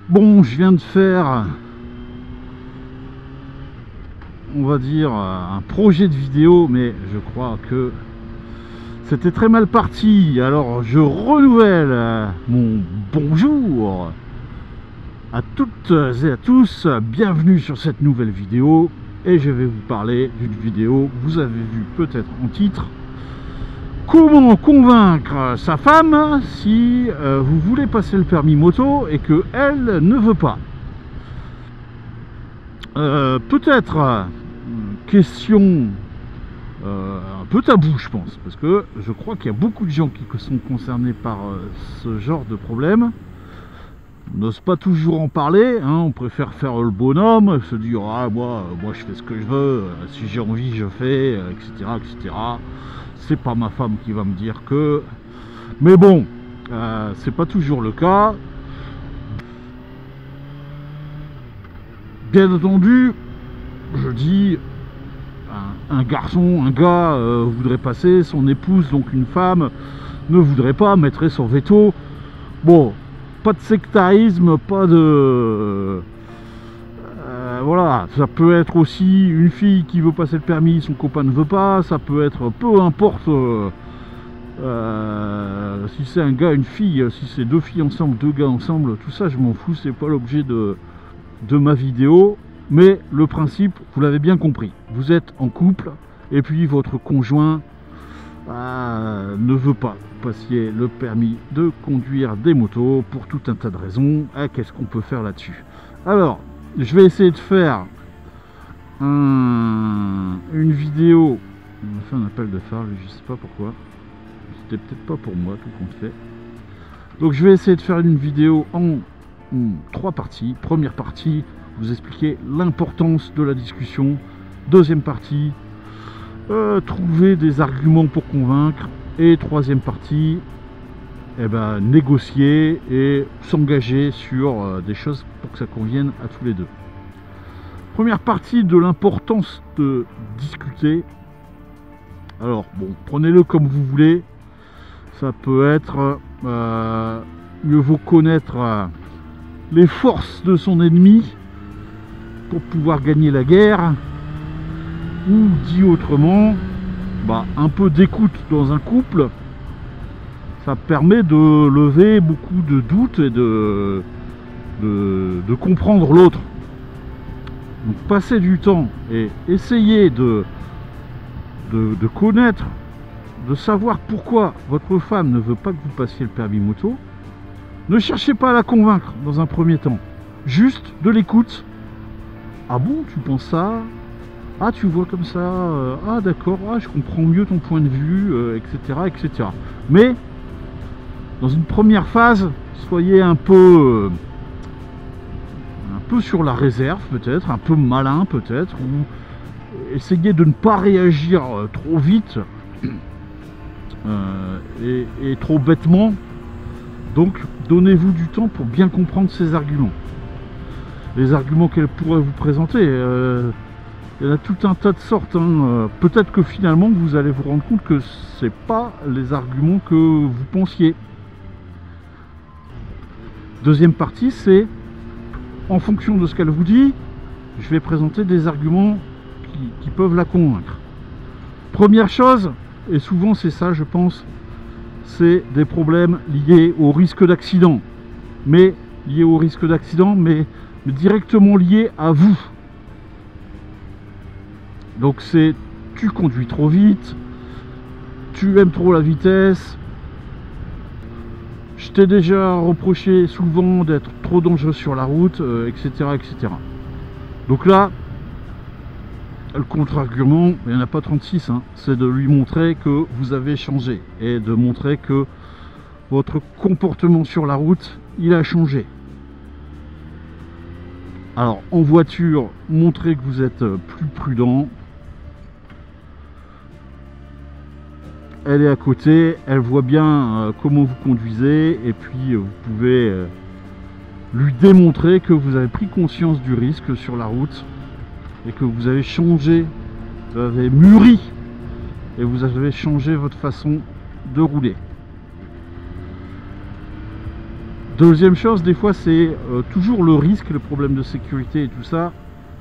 Bon, je viens de faire, on va dire, un projet de vidéo, mais je crois que c'était très mal parti. Alors je renouvelle mon bonjour à toutes et à tous. Bienvenue sur cette nouvelle vidéo. Et je vais vous parler d'une vidéo que vous avez vu peut-être en titre. Comment convaincre sa femme si vous voulez passer le permis moto et qu'elle ne veut pas. Peut-être question un peu tabou, je pense, parce que je crois qu'il y a beaucoup de gens qui sont concernés par ce genre de problème. On n'ose pas toujours en parler, hein, on préfère faire le bonhomme, se dire ah moi je fais ce que je veux, si j'ai envie je fais, etc. etc. C'est pas ma femme qui va me dire que... Mais bon, c'est pas toujours le cas. Bien entendu, je dis, un garçon, un gars voudrait passer, son épouse, donc une femme, ne voudrait pas, mettrait son veto. Bon, pas de sectarisme, pas de... voilà, ça peut être aussi une fille qui veut passer le permis, son copain ne veut pas, ça peut être peu importe si c'est un gars, une fille, si c'est deux filles ensemble, deux gars ensemble, tout ça je m'en fous, c'est pas l'objet de ma vidéo, mais le principe, vous l'avez bien compris, vous êtes en couple et puis votre conjoint ne veut pas passer le permis de conduire des motos pour tout un tas de raisons. Qu'est-ce qu'on peut faire là-dessus? Alors, je vais essayer de faire une vidéo. On a fait un appel de phare, je sais pas pourquoi. C'était peut-être pas pour moi, tout compte fait. Donc je vais essayer de faire une vidéo en 3 parties. Première partie, vous expliquer l'importance de la discussion. Deuxième partie, trouver des arguments pour convaincre. Et troisième partie, négocier et s'engager sur des choses pour que ça convienne à tous les deux. Première partie de l'importance de discuter. Alors bon, prenez-le comme vous voulez. Ça peut être mieux vaut connaître les forces de son ennemi pour pouvoir gagner la guerre, ou dit autrement, un peu d'écoute dans un couple, ça permet de lever beaucoup de doutes et de comprendre l'autre. Donc passer du temps et essayer de connaître, de savoir pourquoi votre femme ne veut pas que vous passiez le permis moto. Ne cherchez pas à la convaincre dans un premier temps, juste de l'écoute. Ah bon, tu penses ça? Ah, tu vois comme ça, ah d'accord, ah, je comprends mieux ton point de vue, etc., etc. Mais, dans une première phase, soyez un peu sur la réserve peut-être, un peu malin peut-être, ou essayez de ne pas réagir trop vite et trop bêtement. Donc, donnez-vous du temps pour bien comprendre ses arguments. Les arguments qu'elle pourrait vous présenter, il y en a tout un tas de sortes, hein. Peut-être que finalement vous allez vous rendre compte que c'est pas les arguments que vous pensiez. Deuxième partie, c'est en fonction de ce qu'elle vous dit, je vais présenter des arguments qui peuvent la convaincre. Première chose, et souvent c'est ça je pense, c'est des problèmes liés au risque d'accident. Mais directement liés à vous. Donc c'est tu conduis trop vite, tu aimes trop la vitesse, je t'ai déjà reproché souvent d'être trop dangereux sur la route, etc., etc. Donc là, le contre-argument, il n'y en a pas 36, hein, c'est de lui montrer que vous avez changé et de montrer que votre comportement sur la route, il a changé. Alors en voiture, montrez que vous êtes plus prudent. Elle est à côté, elle voit bien comment vous conduisez, et puis vous pouvez lui démontrer que vous avez pris conscience du risque sur la route et que vous avez changé, vous avez mûri et vous avez changé votre façon de rouler. Deuxième chose, des fois c'est toujours le risque, le problème de sécurité et tout ça,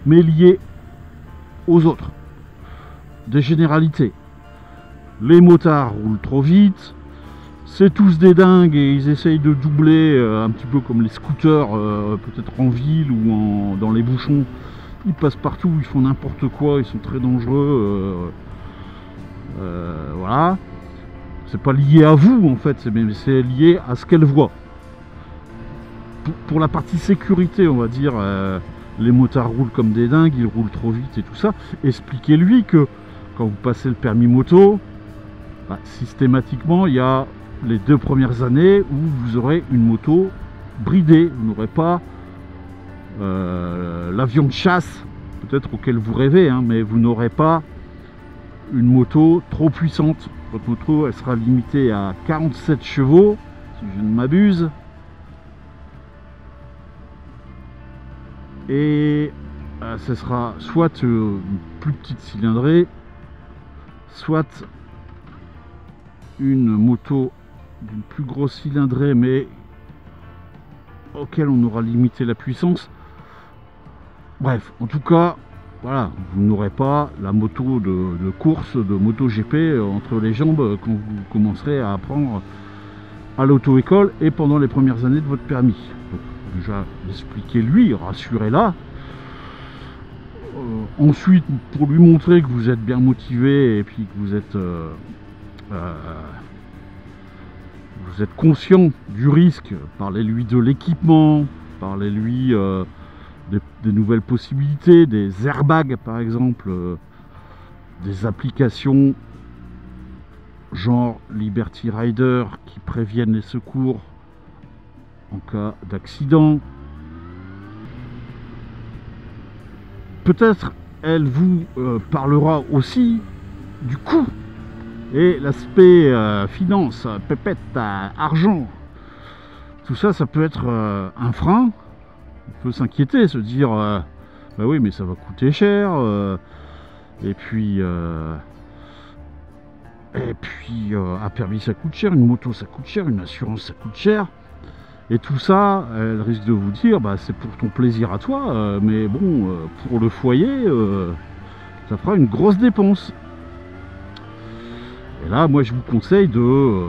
mais lié aux autres. Des généralités. Les motards roulent trop vite, c'est tous des dingues et ils essayent de doubler un petit peu comme les scooters, peut-être en ville ou dans les bouchons. Ils passent partout, ils font n'importe quoi, ils sont très dangereux. Voilà. C'est pas lié à vous en fait, c'est lié à ce qu'elle voit. Pour la partie sécurité, on va dire, les motards roulent comme des dingues, ils roulent trop vite et tout ça. Expliquez-lui que quand vous passez le permis moto, bah, systématiquement, il y a les 2 premières années où vous aurez une moto bridée. Vous n'aurez pas l'avion de chasse, peut-être auquel vous rêvez, hein, mais vous n'aurez pas une moto trop puissante. Votre moto, elle sera limitée à 47 chevaux, si je ne m'abuse. Et ce sera soit une plus petite cylindrée, soit une moto d'une plus grosse cylindrée, mais auquel on aura limité la puissance. Bref, en tout cas, voilà, vous n'aurez pas la moto de course, de moto GP entre les jambes quand vous commencerez à apprendre à l'auto-école et pendant les premières années de votre permis. Donc, déjà, expliquez-lui, rassurez-la. Ensuite, pour lui montrer que vous êtes bien motivé et puis que vous êtes conscient du risque, parlez-lui de l'équipement, parlez-lui des nouvelles possibilités, des airbags par exemple, des applications genre Liberty Rider qui préviennent les secours en cas d'accident. Peut-être elle vous parlera aussi du coût et l'aspect finance, pépette, argent. Tout ça, ça peut être un frein. On peut s'inquiéter, se dire bah oui, mais ça va coûter cher. Et puis un permis ça coûte cher, une moto ça coûte cher, une assurance ça coûte cher. Et tout ça, elle risque de vous dire, bah, c'est pour ton plaisir à toi, mais bon, pour le foyer, ça fera une grosse dépense. Et là, moi, je vous conseille de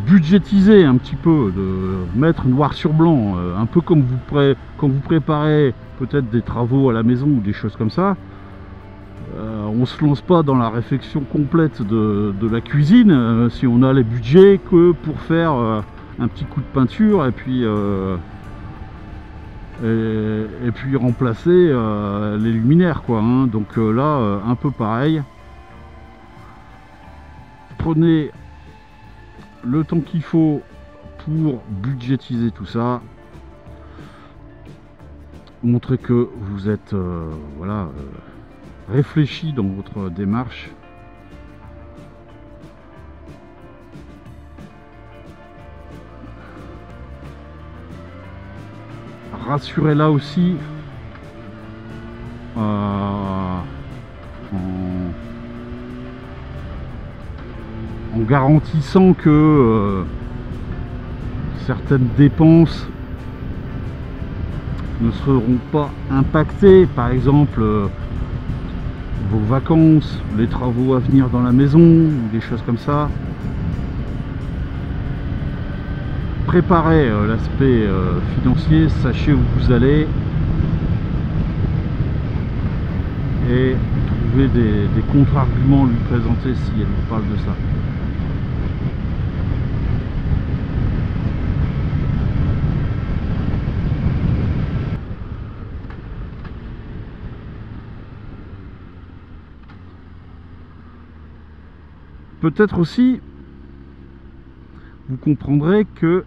budgétiser un petit peu, de mettre noir sur blanc, un peu comme quand vous préparez peut-être des travaux à la maison ou des choses comme ça. On se lance pas dans la réflexion complète de la cuisine si on a les budgets que pour faire un petit coup de peinture et puis remplacer les luminaires quoi, hein. Donc là un peu pareil, prenez le temps qu'il faut pour budgétiser tout ça, montrez que vous êtes voilà, réfléchi dans votre démarche. Rassurez-la aussi en garantissant que certaines dépenses ne seront pas impactées, par exemple vos vacances, les travaux à venir dans la maison, des choses comme ça. Préparez l'aspect financier, sachez où vous allez et trouvez des contre-arguments à lui présenter si elle vous parle de ça. Peut-être aussi, vous comprendrez que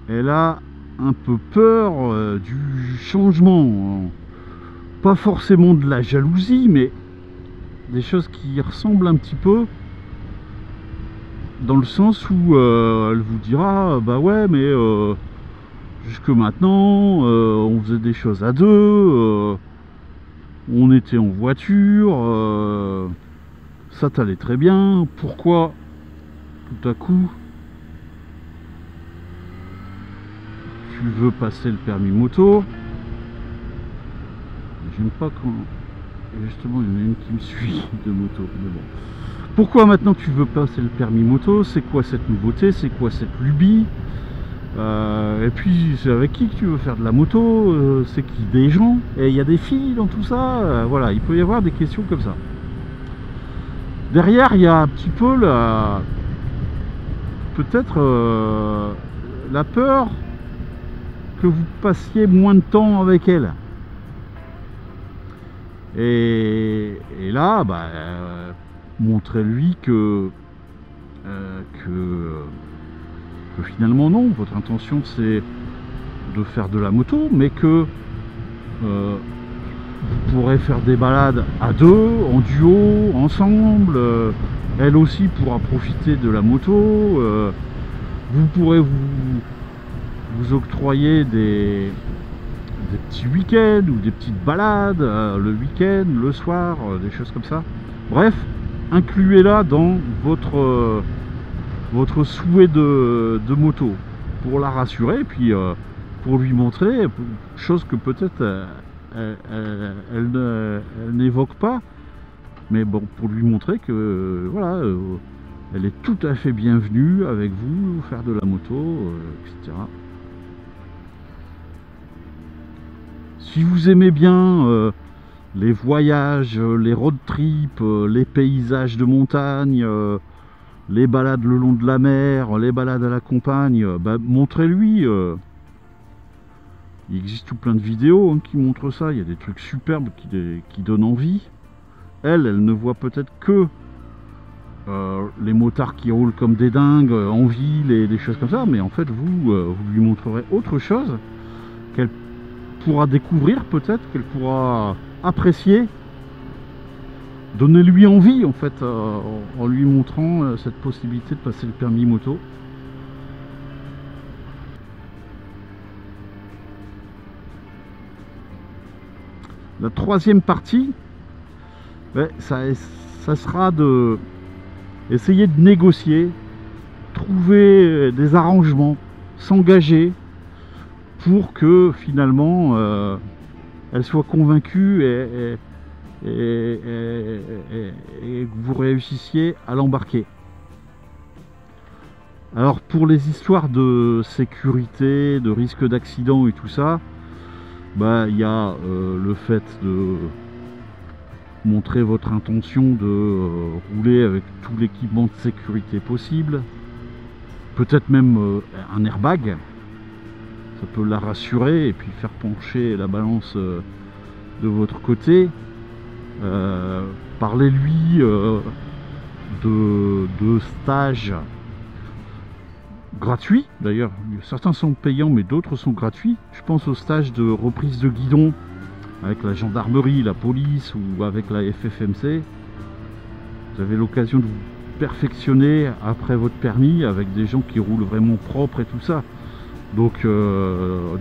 elle a un peu peur du changement, pas forcément de la jalousie, mais des choses qui ressemblent un petit peu, dans le sens où elle vous dira bah ouais mais jusque maintenant on faisait des choses à deux, on était en voiture, ça t'allait très bien, pourquoi tout à coup veux passer le permis moto. J'aime pas quand... Justement, il y en a une qui me suit de moto. Mais bon. Pourquoi maintenant tu veux passer le permis moto? C'est quoi cette nouveauté? C'est quoi cette lubie? Et puis, c'est avec qui que tu veux faire de la moto? C'est qui des gens? Et il y a des filles dans tout ça? Voilà, il peut y avoir des questions comme ça. Derrière, il y a un petit peu la... peut-être la peur que vous passiez moins de temps avec elle. Et là, bah, montrez-lui que finalement non, votre intention c'est de faire de la moto, mais que vous pourrez faire des balades à deux, en duo, ensemble. Elle aussi pourra profiter de la moto. Vous pourrez vous octroyer des petits week-ends ou des petites balades le week-end, le soir, des choses comme ça. Bref, incluez-la dans votre souhait de moto pour la rassurer et puis pour lui montrer, chose que peut-être elle n'évoque pas, mais bon, pour lui montrer que voilà, elle est tout à fait bienvenue avec vous, faire de la moto, etc. Si vous aimez bien les voyages, les road trips, les paysages de montagne, les balades le long de la mer, les balades à la campagne, bah, montrez-lui. Il existe tout plein de vidéos hein, qui montrent ça. Il y a des trucs superbes qui donnent envie. Elle ne voit peut-être que les motards qui roulent comme des dingues en ville et des choses comme ça. Mais en fait, vous lui montrerez autre chose qu'elle pourra découvrir peut-être, qu'elle pourra apprécier. Donnez-lui envie en fait en lui montrant cette possibilité de passer le permis moto. La troisième partie, ouais, ça sera de essayer de négocier, trouver des arrangements, s'engager pour que finalement elle soit convaincue et que vous réussissiez à l'embarquer. Alors pour les histoires de sécurité, de risque d'accident et tout ça, bah il y a le fait de montrer votre intention de rouler avec tout l'équipement de sécurité possible, peut-être même un airbag, ça peut la rassurer et puis faire pencher la balance de votre côté. Parlez-lui de stages gratuits, d'ailleurs certains sont payants mais d'autres sont gratuits. Je pense aux stages de reprise de guidon avec la gendarmerie, la police ou avec la FFMC. Vous avez l'occasion de vous perfectionner après votre permis avec des gens qui roulent vraiment propre et tout ça. Donc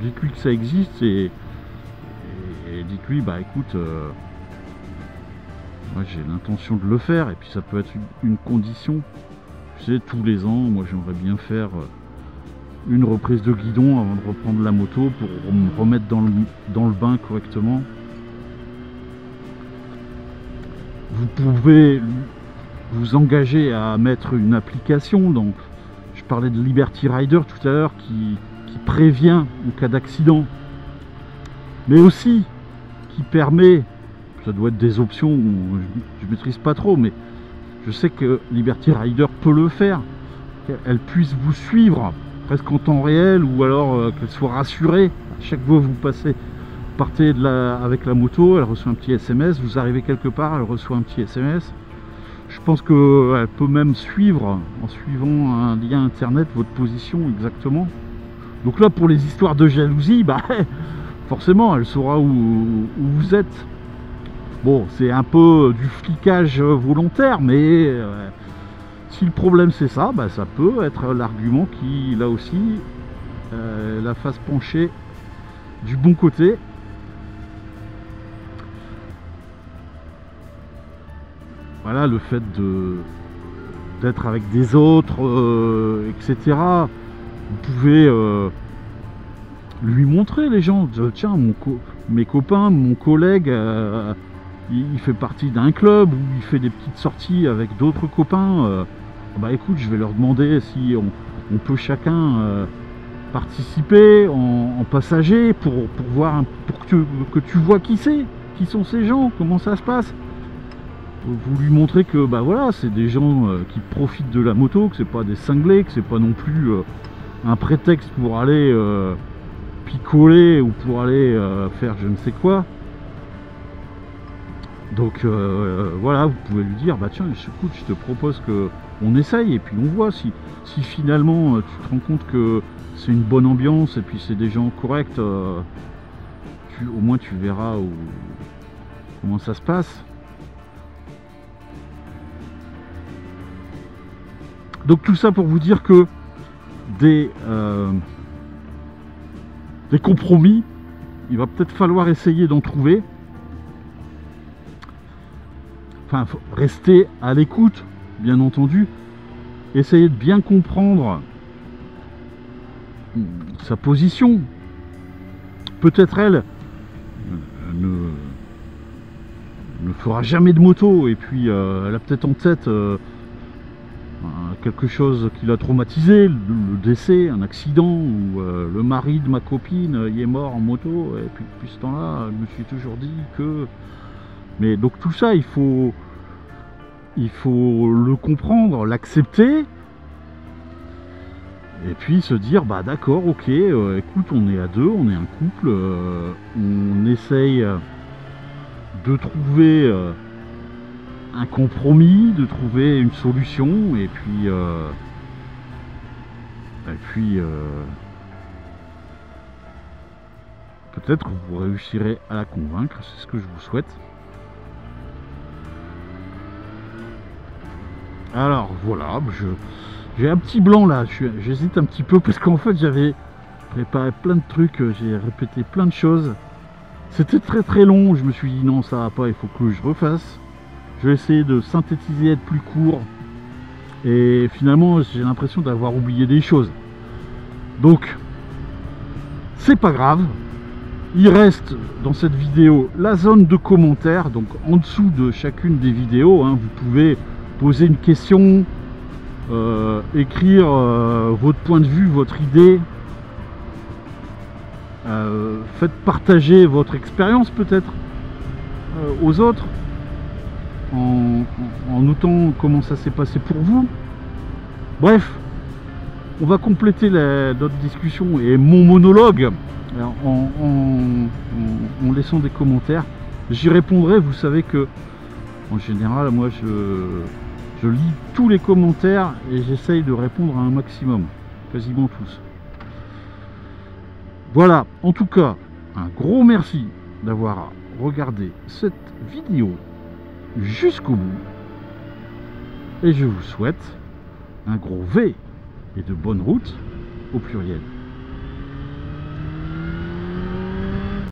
dites-lui que ça existe et dites-lui bah écoute, moi j'ai l'intention de le faire et puis ça peut être une condition. Tu sais, tous les ans, moi j'aimerais bien faire une reprise de guidon avant de reprendre la moto pour me remettre dans le bain correctement. Vous pouvez vous engager à mettre une application. Donc, je parlais de Liberty Rider tout à l'heure qui prévient en cas d'accident, mais aussi qui permet, ça doit être des options, je maîtrise pas trop, mais je sais que Liberty Rider peut le faire, qu'elle puisse vous suivre presque en temps réel, ou alors qu'elle soit rassurée. À chaque fois que vous partez avec la moto, elle reçoit un petit SMS, vous arrivez quelque part, elle reçoit un petit SMS. Je pense qu'elle peut même suivre, en suivant un lien internet, votre position exactement. Donc là, pour les histoires de jalousie, bah, forcément, elle saura où vous êtes. Bon, c'est un peu du flicage volontaire, mais si le problème c'est ça, bah, ça peut être l'argument qui, là aussi, la fasse pencher du bon côté. Voilà, le fait d'être avec des autres, etc. Vous pouvez lui montrer les gens, tiens, mes copains, mon collègue, il fait partie d'un club où il fait des petites sorties avec d'autres copains. Bah écoute, je vais leur demander si on peut chacun participer en passager pour voir, pour que tu vois qui sont ces gens, comment ça se passe. Vous lui montrez que bah voilà, c'est des gens qui profitent de la moto, que c'est pas des cinglés, que c'est pas non plus un prétexte pour aller picoler ou pour aller faire je ne sais quoi. Donc voilà, vous pouvez lui dire bah tiens, écoute, je te propose que on essaye et puis on voit si finalement tu te rends compte que c'est une bonne ambiance et puis c'est des gens corrects, au moins tu verras comment ça se passe. Donc tout ça pour vous dire que des compromis, il va peut-être falloir essayer d'en trouver. Enfin, faut rester à l'écoute, bien entendu. Essayer de bien comprendre sa position. Peut-être elle ne fera jamais de moto et puis elle a peut-être en tête quelque chose qui l'a traumatisé, le décès, un accident, ou le mari de ma copine il est mort en moto, et puis depuis ce temps-là, je me suis toujours dit que... Mais donc tout ça, il faut le comprendre, l'accepter, et puis se dire, bah d'accord, ok, écoute, on est à deux, on est un couple, on essaye de trouver... un compromis, de trouver une solution, et puis peut-être vous réussirez à la convaincre, c'est ce que je vous souhaite. Alors voilà, j'ai un petit blanc là, j'hésite un petit peu parce qu'en fait j'avais préparé plein de trucs, j'ai répété plein de choses, c'était très long, je me suis dit non, ça va pas, il faut que je refasse. Je vais essayer de synthétiser, être plus court. Et finalement, j'ai l'impression d'avoir oublié des choses. Donc, c'est pas grave. Il reste dans cette vidéo la zone de commentaires. Donc, en dessous de chacune des vidéos, hein, vous pouvez poser une question, écrire votre point de vue, votre idée. Faites partager votre expérience peut-être aux autres. En notant comment ça s'est passé pour vous. Bref, on va compléter notre discussion et mon monologue en laissant des commentaires. J'y répondrai. Vous savez que en général, moi je lis tous les commentaires et j'essaye de répondre à un maximum, quasiment tous. Voilà, en tout cas, un gros merci d'avoir regardé cette vidéo jusqu'au bout, et je vous souhaite un gros V et de bonnes routes au pluriel.